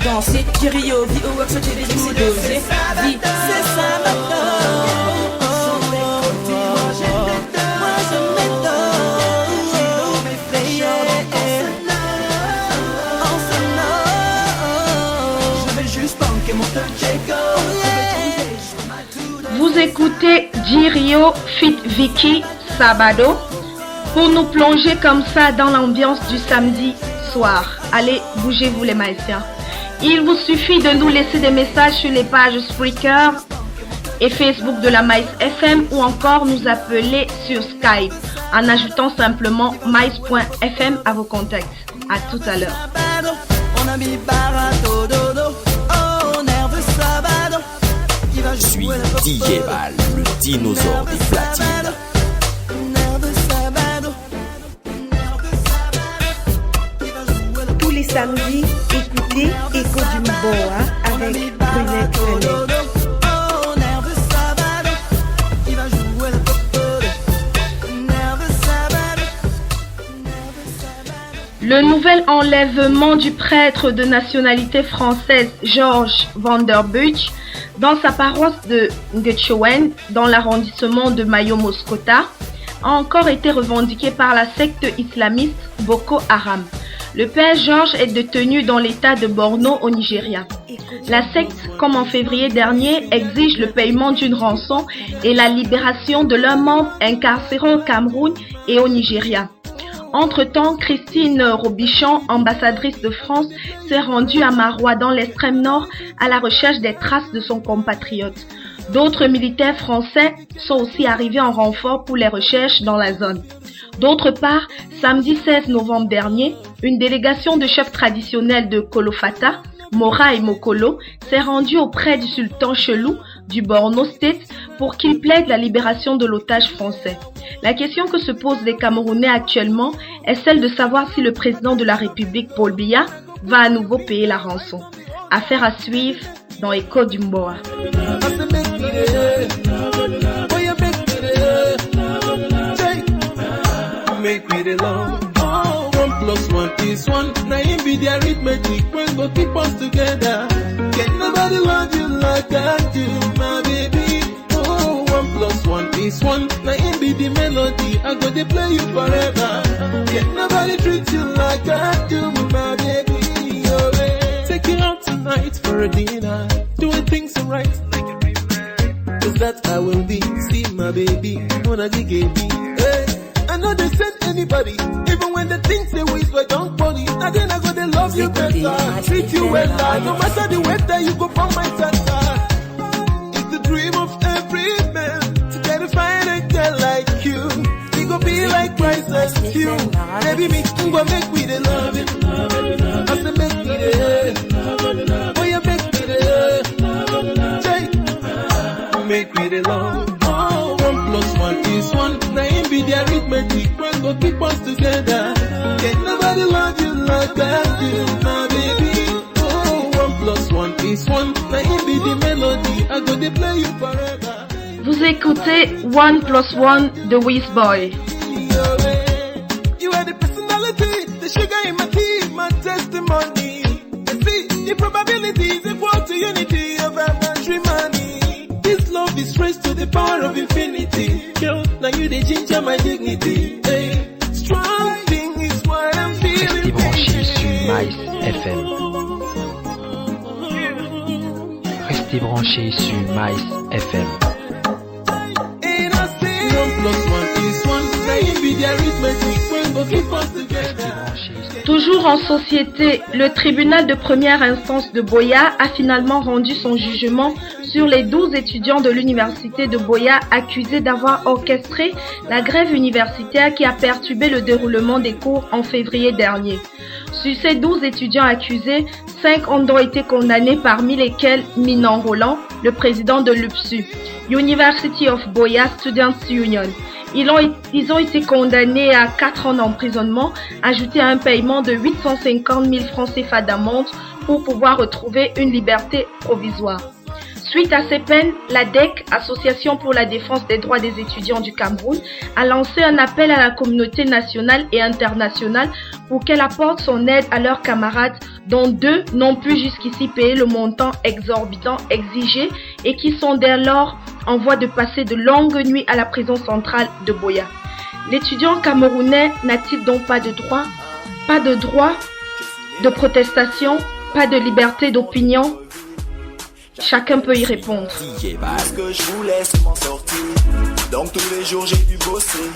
danser. Jirio, vie au workshop, j'ai des c'est dosé. Vie, c'est Sabado. Vous écoutez Jirio Fit Vicky Sabado pour nous plonger comme ça dans l'ambiance du samedi soir. Allez, bougez-vous les Maïsiens. Il vous suffit de nous laisser des messages sur les pages Spreaker et Facebook de la Maïs FM ou encore nous appeler sur Skype en ajoutant simplement maïs.fm à vos contacts. À tout à l'heure. Je suis DJ Val, le dinosaure des platines. Tous les samedis, écoutez Echo du Mboa avec Brunette René. Le nouvel enlèvement du prêtre de nationalité française Georges Vanderbuch dans sa paroisse de Ngechowen, dans l'arrondissement de Mayo-Moscota, a encore été revendiqué par la secte islamiste Boko Haram. Le père Georges est détenu dans l'état de Borno au Nigeria. La secte, comme en février dernier, exige le paiement d'une rançon et la libération de leurs membres incarcérés au Cameroun et au Nigeria. Entre-temps, Christine Robichon, ambassadrice de France, s'est rendue à Maroua dans l'extrême nord à la recherche des traces de son compatriote. D'autres militaires français sont aussi arrivés en renfort pour les recherches dans la zone. D'autre part, samedi 16 novembre dernier, une délégation de chefs traditionnels de Kolofata, Mora et Mokolo, s'est rendue auprès du sultan Chelou du Borno State pour qu'il plaide la libération de l'otage français. La question que se posent les Camerounais actuellement est celle de savoir si le président de la République, Paul Biya, va à nouveau payer la rançon. Affaire à suivre dans Echo du Mboa. This one, now it be the melody. I go to play you forever. Can nobody treat you like I do, my baby. Oh, hey. Take you out tonight for a dinner, doing things right. Cause that I will be. See my baby, wanna dig hey. I know they send anybody, even when they think they wish for don't body. Now then I go to love you better, treat you well. No matter the weather, you go from my center. It's the dream of every man. Find a girl like you, we go be like priceless you. Baby, me go make we the love it. I say make me the, oh you make me the, take, make me the love. Oh, 1 + 1 is 1. Now it be the arithmetic, we go keep us together. Can't nobody love you like I do, my baby. Oh, 1 + 1 is 1. Now it be the melody, I go to play you forever. Vous écoutez 1 + 1 de Wizboy. You are the personality, the sugar in my tea, my testimony. I see the probabilities equal to unity of our matrimony. This love is raised to the power of infinity. Girl, now you the ginger my dignity. Hey, strong thing is what I'm feeling. Restez branchés sur Maïs FM. Restez branchés sur Maïs FM. Toujours en société, le tribunal de première instance de Boya a finalement rendu son jugement sur les 12 étudiants de l'université de Boya accusés d'avoir orchestré la grève universitaire qui a perturbé le déroulement des cours en février dernier. Sur ces 12 étudiants accusés, 5 ont été condamnés, parmi lesquels Minan Roland, le président de l'UPSU, University of Boya Students Union. Ils ont été condamnés à 4 ans d'emprisonnement, ajouté à un paiement de 850 000 francs CFA d'amende pour pouvoir retrouver une liberté provisoire. Suite à ces peines, l'ADEC, Association pour la défense des droits des étudiants du Cameroun, a lancé un appel à la communauté nationale et internationale pour qu'elle apporte son aide à leurs camarades dont 2 n'ont pu jusqu'ici payer le montant exorbitant exigé et qui sont dès lors en voie de passer de longues nuits à la prison centrale de Buea. L'étudiant camerounais n'a-t-il donc pas de droit de protestation, pas de liberté d'opinion? Chacun peut y répondre. Ce que je voulais, c'est m'en sortir. Donc tous les jours j'ai dû bosser,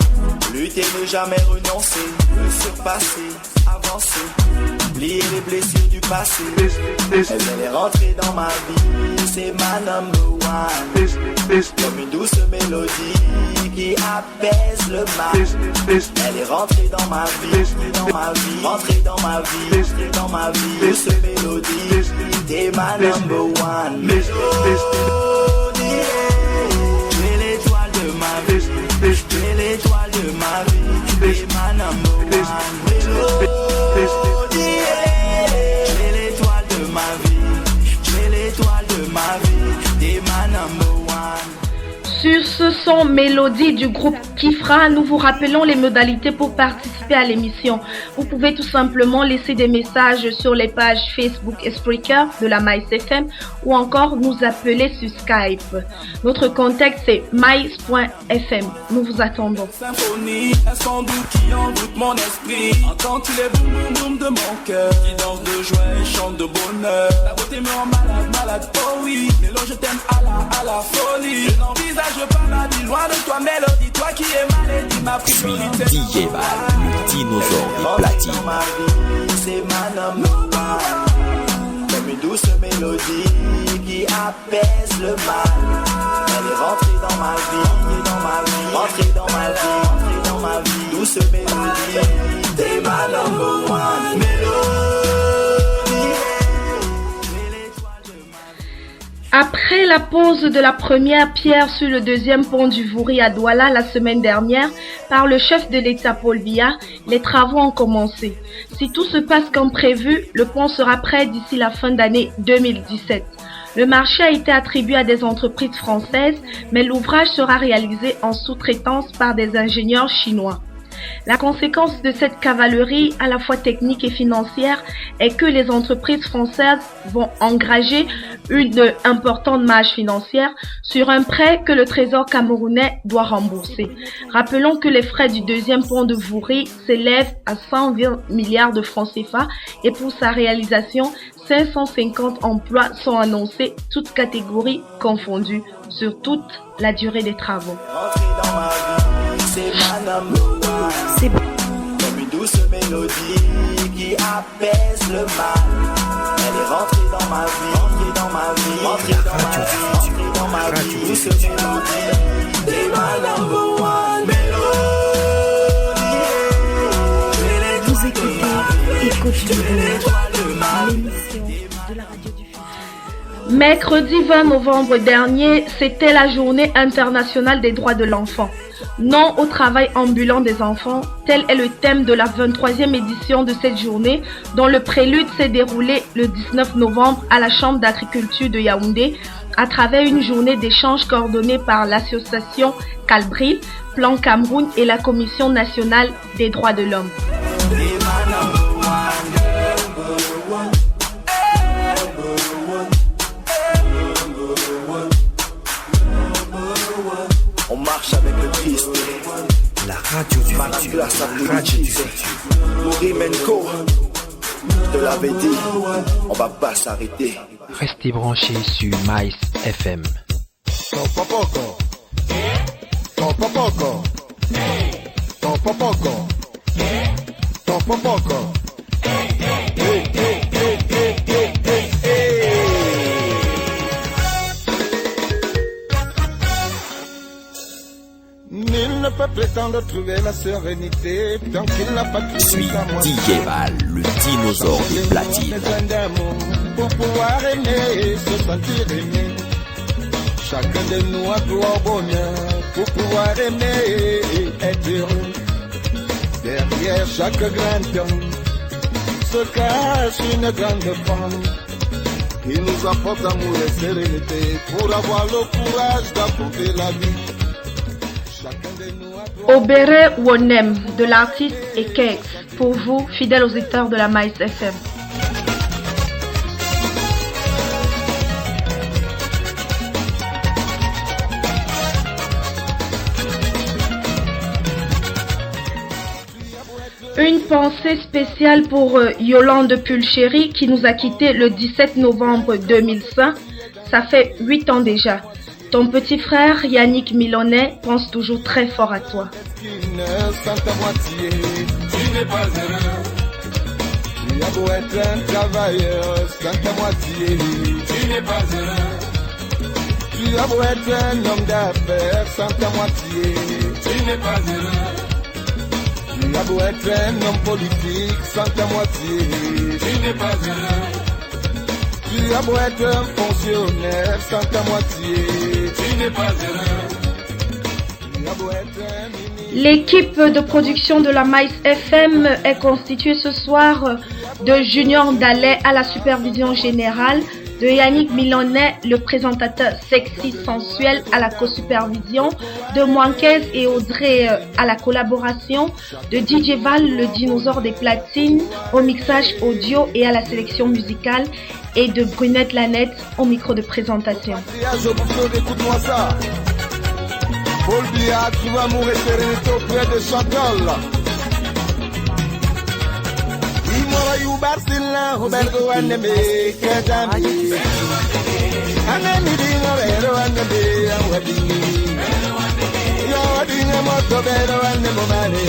lutter, ne jamais renoncer, me surpasser, avancer, oublier les blessures du passé. Elle est rentrée dans ma vie, c'est ma number one. Comme une douce mélodie qui apaise le mal. Elle est rentrée dans ma vie, rentrée dans ma vie, dans ma vie. Douce mélodie, t'es ma number one. Mélodie, tu es l'étoile de ma vie, tu es l'étoile de ma vie, tu es ma number one. Mélodie, tu es l'étoile de ma vie, tu es l'étoile de ma vie, t'es ma number one. Sur ce son Mélodie du groupe Kifra, nous vous rappelons les modalités pour participer à l'émission. Vous pouvez tout simplement laisser des messages sur les pages Facebook et Spreaker de la Mice FM ou encore nous appeler sur Skype. Notre contact c'est mice.fm. Nous vous attendons. Symphonie, un son doux qui envoûte mon esprit. Entends-tu les boum boum boum de mon cœur qui danse de joie et chante de bonheur. La beauté me rend malade, malade, oh oui. Mélo, je t'aime à la folie. Je n'envisage pas ma vie loin de toi, Mélodie. Toi qui es maladie, ma priorité. DJ Val, le dinosaure des platines. C'est ma number one. Comme une douce mélodie qui apaise le mal. Elle est rentrée dans ma vie, rentrée dans ma vie, rentrée dans ma vie. Douce mélodie, t'es ma number one. Mélodie, t'es l'étoile de ma vie. Après la pose de la première pierre sur le deuxième pont du Vouri à Douala la semaine dernière par le chef de l'État Paul Biya, les travaux ont commencé. Si tout se passe comme prévu, le pont sera prêt d'ici la fin d'année 2017. Le marché a été attribué à des entreprises françaises, mais l'ouvrage sera réalisé en sous-traitance par des ingénieurs chinois. La conséquence de cette cavalerie, à la fois technique et financière, est que les entreprises françaises vont engager une importante marge financière sur un prêt que le Trésor camerounais doit rembourser. Rappelons que les frais du deuxième pont de Vouri s'élèvent à 120 milliards de francs CFA et pour sa réalisation, 550 emplois sont annoncés, toutes catégories confondues, sur toute la durée des travaux. C'est comme une douce mélodie qui apaise le mal. Elle est rentrée dans ma vie, rentrée dans ma vie, rentrée dans ma vie, rentrée dans ma vie. Douce mélodie, t'es ma number one. Mélodie, Vous écoutez Écho du Bonheur, l'émission de la radio du futur. Mercredi 20 novembre dernier, c'était la journée internationale des droits de l'enfant. Non au travail ambulant des enfants, tel est le thème de la 23e édition de cette journée, dont le prélude s'est déroulé le 19 novembre à la Chambre d'agriculture de Yaoundé, à travers une journée d'échange coordonnée par l'association Calbril, Plan Cameroun et la Commission nationale des droits de l'homme. On marche avec le Christ. La radio du futur. La radio du futur. Mourimenko, je te l'avais dit, on va pas s'arrêter. Restez branchés sur Mice FM. Topopoco. Topopoco. Topopoco. Topopoco. Nul ne peut prétendre trouver la sérénité tant qu'il n'a pas trouvé Suis sa moitié. DJ Val, le dinosaure des platines. Besoin d'amour pour pouvoir aimer, se sentir aimé. Chacun de nous a droit au bonheur pour pouvoir aimer et être heureux. Derrière chaque grand homme se cache une grande femme. qui nous apporte amour et sérénité pour avoir le courage d'affronter la vie. Chacun de nous a Obere Wonem de l'artiste Ekex, pour vous, fidèles auditeurs de la Maïs FM. Une pensée spéciale pour Yolande Pulchéry qui nous a quittés le 17 novembre 2005. Ça fait 8 ans déjà. Ton petit frère Yannick Milonnet pense toujours très fort à toi. Tu n'es pas heureux. Tu as beau être un travailleur sans ta moitié. Tu n'es pas heureux. Tu as beau être un homme d'affaires sans ta moitié. Tu n'es pas heureux. Tu as beau être un homme politique sans ta moitié. Tu n'es pas heureux. Tu as beau être un fonctionnaire sans ta moitié. Tu n'es pas heureux. Tu as beau être un ministre. L'équipe de production de la Maïs FM est constituée ce soir de Junior Dallet à la supervision générale, de Yannick Milonnet, le présentateur sexy sensuel à la co-supervision, de Mouanquez et Audrey à la collaboration, de DJ Val, le dinosaure des platines, au mixage audio et à la sélection musicale, et de Brunette Lanette au micro de présentation. Écoute-moi ça. Paul Biya, tu vas mourir sérénité auprès de Chantal. Imora Yubarsila, Roberto Aneme, Kajami. Anemi Dino, Vero Aneme, Awadini. Yawadini, Moto, Vero Anemo, Mane,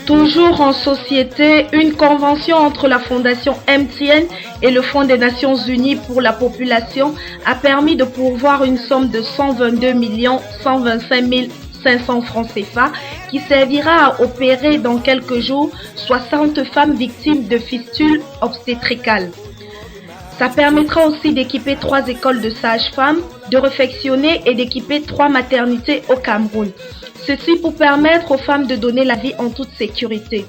Toujours en société, une convention entre la Fondation MTN et le Fonds des Nations Unies pour la population a permis de pourvoir une somme de 122 125 500 francs CFA qui servira à opérer dans quelques jours 60 femmes victimes de fistules obstétricales. Ça permettra aussi d'équiper 3 écoles de sages-femmes, de réfectionner et d'équiper 3 maternités au Cameroun. Ceci pour permettre aux femmes de donner la vie en toute sécurité.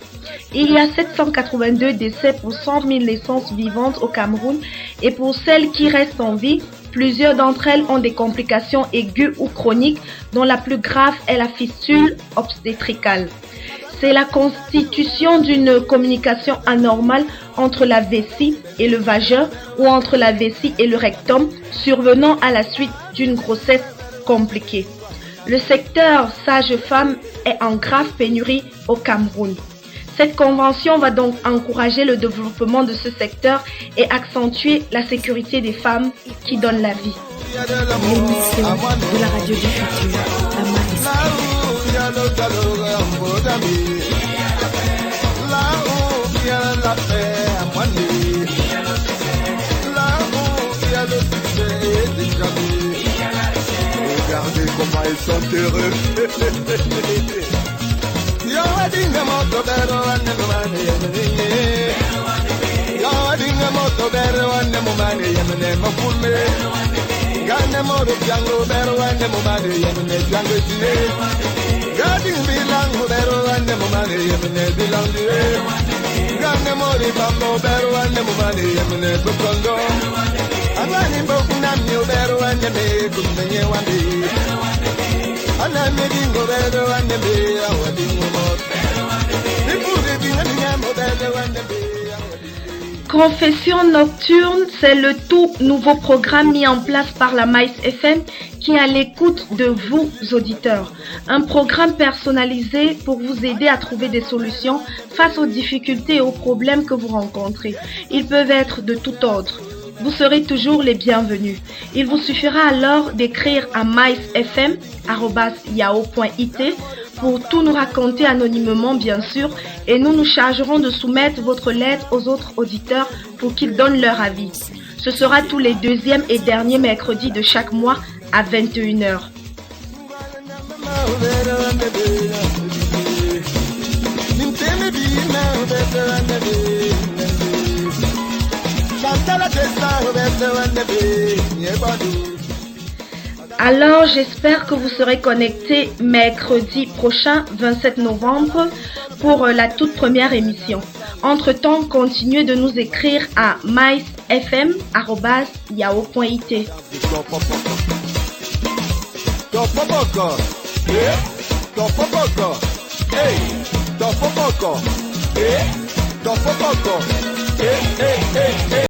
Il y a 782 décès pour 100 000 naissances vivantes au Cameroun et pour celles qui restent en vie, plusieurs d'entre elles ont des complications aiguës ou chroniques dont la plus grave est la fistule obstétricale. C'est la constitution d'une communication anormale entre la vessie et le vagin ou entre la vessie et le rectum survenant à la suite d'une grossesse compliquée. Le secteur sage-femme est en grave pénurie au Cameroun. Cette convention va donc encourager le développement de ce secteur et accentuer la sécurité des femmes qui donnent la vie. L'émission de la radio du futur, la Maïs Regardez comment ils sont heureux. Confession nocturne, c'est le tout nouveau programme mis en place par la Maïs FM qui est à l'écoute de vous auditeurs. Un programme personnalisé pour vous aider à trouver des solutions face aux difficultés et aux problèmes que vous rencontrez. Ils peuvent être de tout ordre. Vous serez toujours les bienvenus. Il vous suffira alors d'écrire à maïsfm@yahoo.it pour tout nous raconter anonymement bien sûr et nous nous chargerons de soumettre votre lettre aux autres auditeurs pour qu'ils donnent leur avis. Ce sera tous les deuxièmes et derniers mercredis de chaque mois à 21h. Alors j'espère que vous serez connectés mercredi prochain 27 novembre pour la toute première émission. Entre-temps, continuez de nous écrire à maisfm@yahoo.it. Hey, hey, hey, hey.